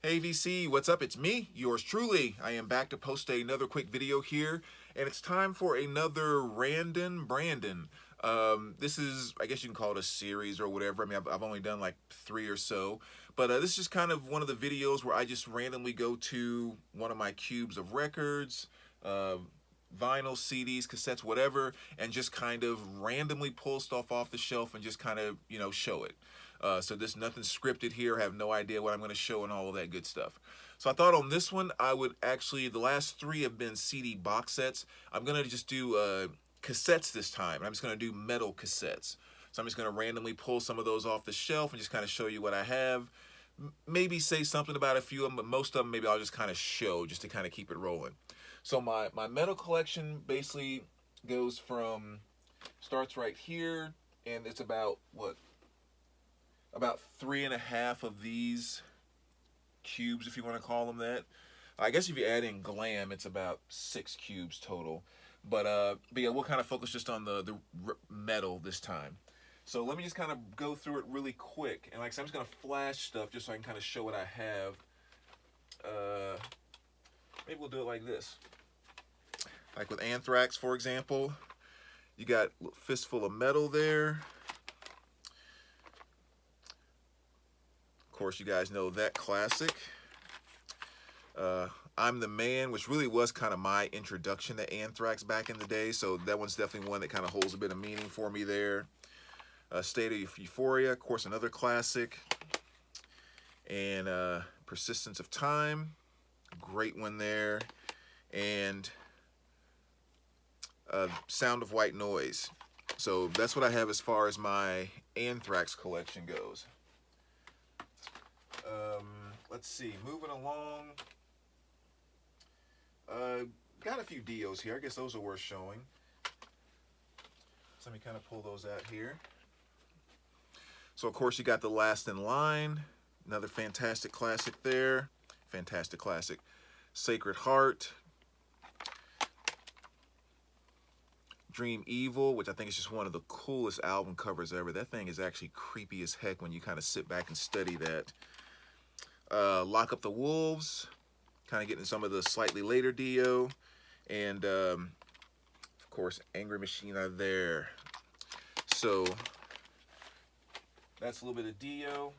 Hey VC, what's up? It's me, yours truly. I am back to post another quick video here, and it's time for another Random Brandon. This is, I guess you can call it a series or whatever. I mean, I've only done like 3 or so, but this is just kind of one of the videos where I just randomly go to one of my cubes of records, vinyl, CDs, cassettes, whatever, and just kind of randomly pull stuff off the shelf and just kind of, show it. So there's nothing scripted here. I have no idea what I'm going to show and all of that good stuff. So I thought on this one, I would actually, the last 3 have been CD box sets. I'm going to just do cassettes this time. I'm just going to do metal cassettes. So I'm just going to randomly pull some of those off the shelf and just kind of show you what I have. Maybe say something about a few of them, but most of them maybe I'll just kind of show just to kind of keep it rolling. So my metal collection basically goes from, starts right here, and it's about, what? About 3.5 of these cubes, if you want to call them that. I guess if you add in glam, it's about 6 cubes total. But yeah, we'll kind of focus just on the metal this time. So let me just kind of go through it really quick. And like I said, I'm just going to flash stuff just so I can kind of show what I have. Maybe we'll do it like this. Like with Anthrax, for example, you got a fistful of metal there. Of course, you guys know that classic. I'm the Man, which really was kind of my introduction to Anthrax back in the day, so that one's definitely one that kind of holds a bit of meaning for me there. State of Euphoria, of course, another classic. And Persistence of Time, great one there. And Sound of White Noise. So that's what I have as far as my Anthrax collection goes. Let's see, moving along. Got a few Dios here. I guess those are worth showing. So let me kind of pull those out here. So of course you got The Last in Line, another fantastic classic there. Fantastic classic. Sacred Heart. Dream Evil, which I think is just one of the coolest album covers ever. That thing is actually creepy as heck when you kind of sit back and study that. Lock Up the Wolves, kind of getting some of the slightly later Dio, and of course Angry Machine are there. So that's a little bit of Dio.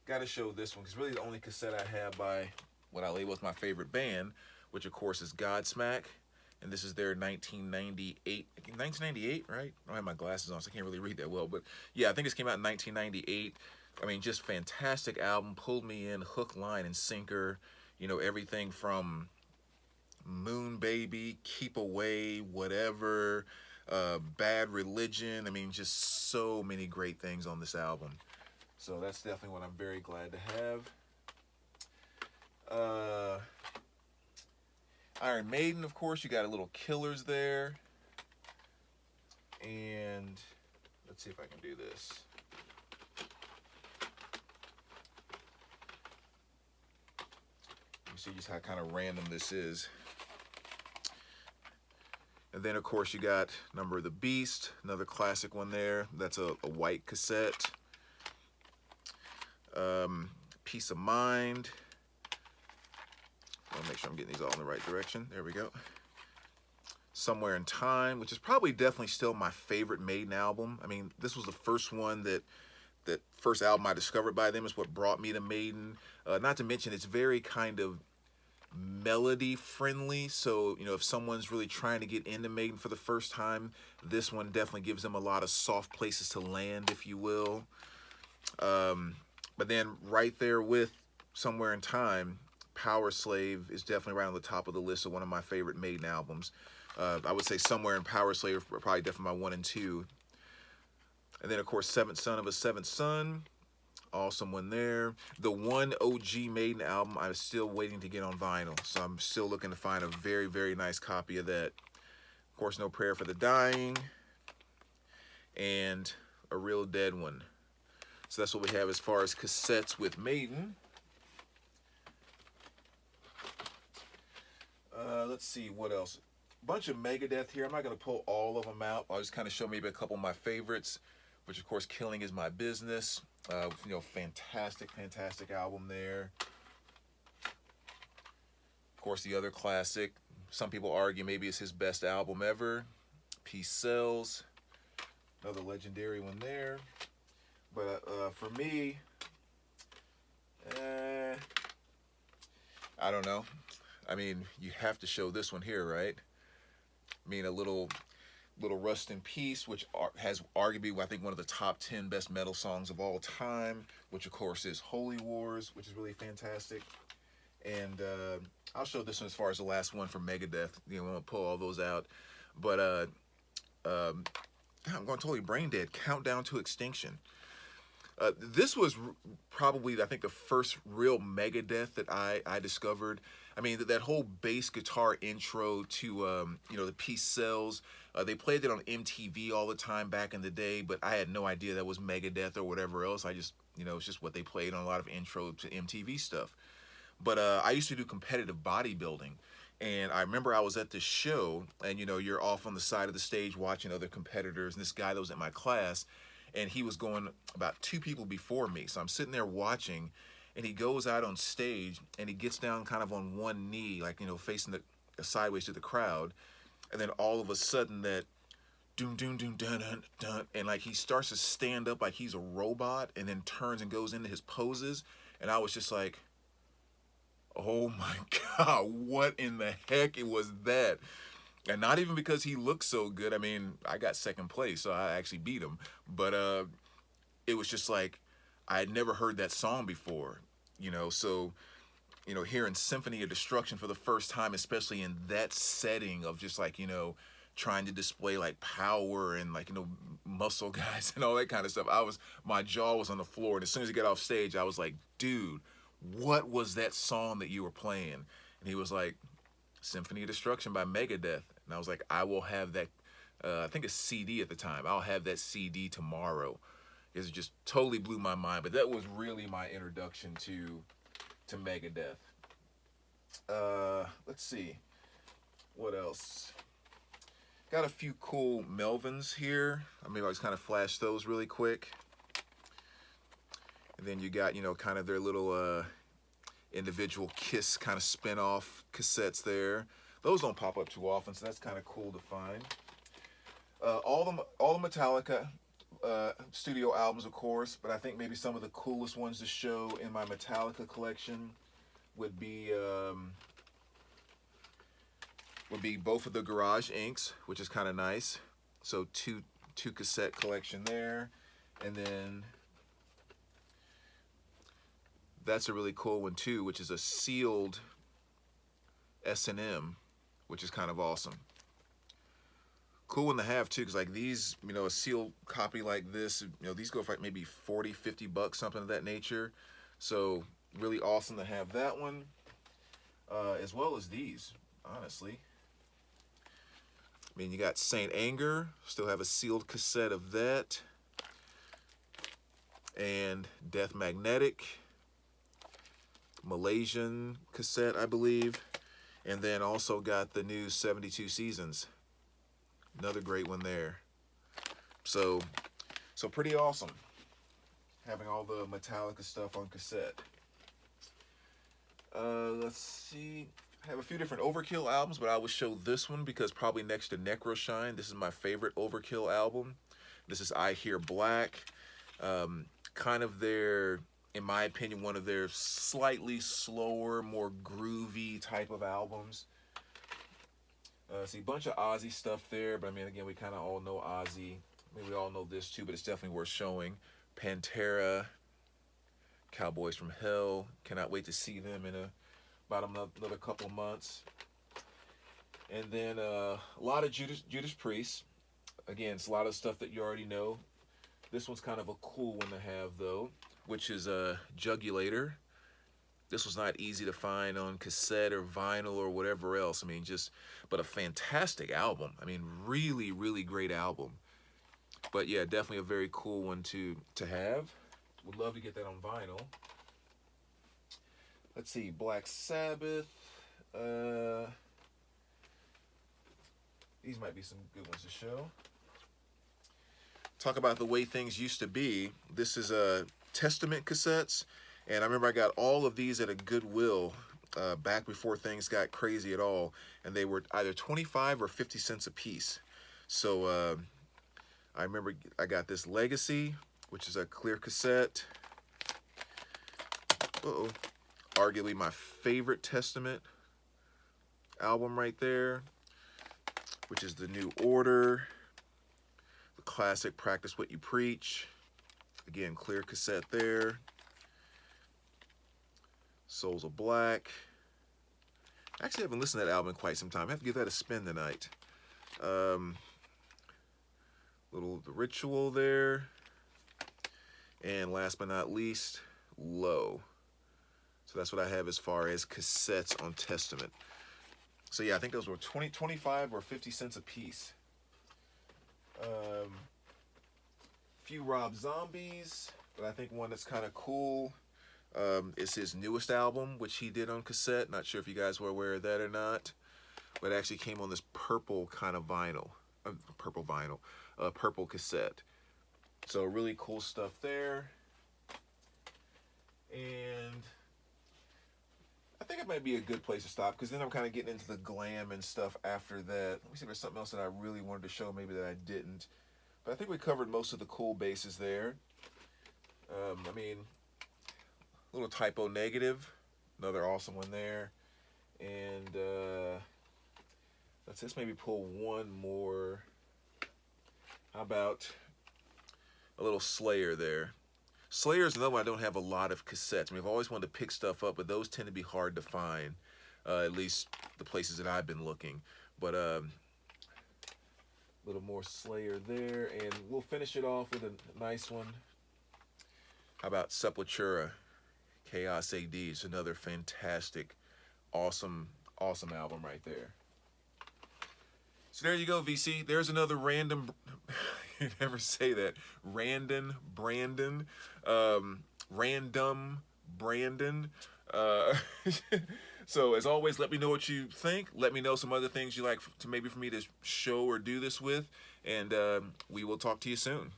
Got to show this one because really the only cassette I have by what I label as my favorite band, which of course is Godsmack, and this is their 1998, right? I don't have my glasses on, so I can't really read that well, but yeah, I think this came out in 1998. I mean, just fantastic album, pulled me in hook, line, and sinker. You know, everything from Moon Baby, Keep Away, whatever, Bad Religion. I mean, just so many great things on this album. So that's definitely what I'm very glad to have. Iron Maiden, of course, you got a little Killers there. And let's see if I can do this. See just how kind of random this is. And then of course you got Number of the Beast, another classic one there. That's a white cassette. Peace of Mind. I'll make sure I'm getting these all in the right direction. There we go. Somewhere in Time, which is probably definitely still my favorite Maiden album. I mean, this was the first one that first album I discovered by them is what brought me to Maiden. Not to mention it's very kind of melody friendly, so if someone's really trying to get into Maiden for the first time, this one definitely gives them a lot of soft places to land, if you will. But then right there with Somewhere in Time, Power Slave is definitely right on the top of the list of one of my favorite Maiden albums. I would say Somewhere and Power Slave are probably definitely my 1 and 2. And then of course Seventh Son of a Seventh Son, awesome one there. The one OG Maiden album I'm still waiting to get on vinyl, so I'm still looking to find a very, very nice copy of that. Of course, No Prayer for the Dying, and A Real Dead One. So that's what we have as far as cassettes with Maiden. Let's see, what else? Bunch of Megadeth here. I'm not going to pull all of them out. I'll just kind of show maybe a couple of my favorites, which of course Killing Is My Business. You know, fantastic album there. Of course, the other classic. Some people argue maybe it's his best album ever. Peace Sells. Another legendary one there. But for me, I don't know. I mean, you have to show this one here, right? I mean, a little Rust in Peace, which has arguably, I think, one of the top 10 best metal songs of all time, which of course is Holy Wars, which is really fantastic. And I'll show this one as far as the last one from Megadeth. You know, I'm gonna pull all those out. But I'm going totally brain dead. Countdown to Extinction. This was probably, I think, the first real Megadeth that I discovered. I mean, that whole bass guitar intro to, you know, the Peace Sells. They played it on MTV all the time back in the day, but I had no idea that was Megadeth or whatever else. I just, you know, it's just what they played on a lot of intro to MTV stuff. But I used to do competitive bodybuilding. And I remember I was at this show, and, you know, you're off on the side of the stage watching other competitors. And this guy that was in my class, and he was going about 2 people before me. So I'm sitting there watching, and he goes out on stage, and he gets down kind of on one knee, like, you know, facing sideways to the crowd. And then all of a sudden that doom, doom, doom, dun, dun, dun, and like he starts to stand up like he's a robot, and then turns and goes into his poses. And I was just like, oh my God, what in the heck it was that? And not even because he looked so good. I mean, I got second place, so I actually beat him. But it was just like, I had never heard that song before, you know. So, you know, hearing Symphony of Destruction for the first time, especially in that setting of just like, you know, trying to display like power and like, you know, muscle guys and all that kind of stuff. My jaw was on the floor. And as soon as he got off stage, I was like, dude, what was that song that you were playing? And he was like, Symphony of Destruction by Megadeth. And I was like, I will have that, I think a CD at the time. I'll have that CD tomorrow. It just totally blew my mind. But that was really my introduction to Megadeth. Let's see. What else? Got a few cool Melvins here. I'll just kind of flash those really quick. And then you got, you know, kind of their little individual Kiss kind of spin-off cassettes there. Those don't pop up too often, so that's kind of cool to find. All the Metallica studio albums, of course, but I think maybe some of the coolest ones to show in my Metallica collection would be both of the Garage Inks, which is kind of nice. So two cassette collection there, and then that's a really cool one too, which is a sealed S&M, which is kind of awesome. Cool one to have too, because like these, you know, a sealed copy like this, you know, these go for like maybe 40, 50 bucks, something of that nature. So really awesome to have that one, as well as these, honestly. I mean, you got Saint Anger, still have a sealed cassette of that. And Death Magnetic, Malaysian cassette, I believe. And then also got the new 72 Seasons. Another great one there. So pretty awesome having all the Metallica stuff on cassette. Let's see. I have a few different Overkill albums, but I will show this one because probably next to Necroshine, this is my favorite Overkill album. This is I Hear Black. Kind of their, in my opinion, one of their slightly slower, more groovy type of albums. See, a bunch of Ozzy stuff there, but I mean, again, we kind of all know Ozzy. I mean, we all know this too, but it's definitely worth showing. Pantera, Cowboys from Hell. Cannot wait to see them in about another couple months. And then a lot of Judas Priest. Again, it's a lot of stuff that you already know. This one's kind of a cool one to have, though, which is a Jugulator. This was not easy to find on cassette or vinyl or whatever else. I mean, but a fantastic album. I mean, really, really great album. But yeah, definitely a very cool one to have. Would love to get that on vinyl. Let's see, Black Sabbath. These might be some good ones to show. Talk about the way things used to be. This is Testament cassettes, and I remember I got all of these at a Goodwill back before things got crazy at all, and they were either 25 or 50 cents a piece. So I remember I got this Legacy, which is a clear cassette. Uh-oh. Arguably my favorite Testament album right there, which is the New Order, the classic Practice What You Preach. Again, clear cassette there. Souls of Black. I actually haven't listened to that album in quite some time. I have to give that a spin tonight. Little The Ritual there. And last but not least, Low. So that's what I have as far as cassettes on Testament. So yeah, I think those were 25 or 50 cents a piece. Few Rob Zombies, but I think one that's kind of cool is his newest album, which he did on cassette. Not sure if you guys were aware of that or not, but it actually came on this purple kind of vinyl, purple cassette. So really cool stuff there. And I think it might be a good place to stop, because then I'm kind of getting into the glam and stuff after that. Let me see if there's something else that I really wanted to show, maybe that I didn't. But I think we covered most of the cool bases there. I mean, little Typo Negative, another awesome one there. And let's maybe pull one more. How about a little Slayer there? Slayer is another one I don't have a lot of cassettes. I mean, I've always wanted to pick stuff up, but those tend to be hard to find, at least the places that I've been looking. But a little more Slayer there, and we'll finish it off with a nice one. How about Sepultura, Chaos AD? It's another fantastic, awesome album right there. So there you go, VC. There's another random, you never say that, random Brandon. So as always, let me know what you think. Let me know some other things you like to maybe for me to show or do this with, and we will talk to you soon.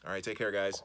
All right, take care, guys.